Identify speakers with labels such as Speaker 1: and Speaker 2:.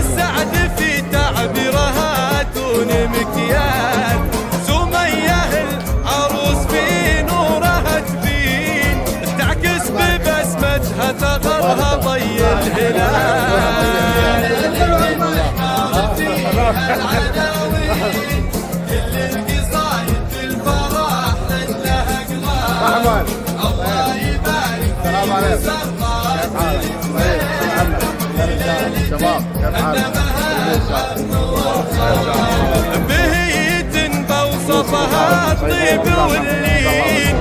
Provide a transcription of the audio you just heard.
Speaker 1: السعد في تعبيرها دون مكيال. سمية العروس في نورها تبين، تعكس ببسمتها ثغرها ضي الهلال. كل القصايد بالفرح لها اقلال. الله يبارك فيك سرات
Speaker 2: شباب كيف حالك؟
Speaker 1: بهية بوصفها الطيب واللين.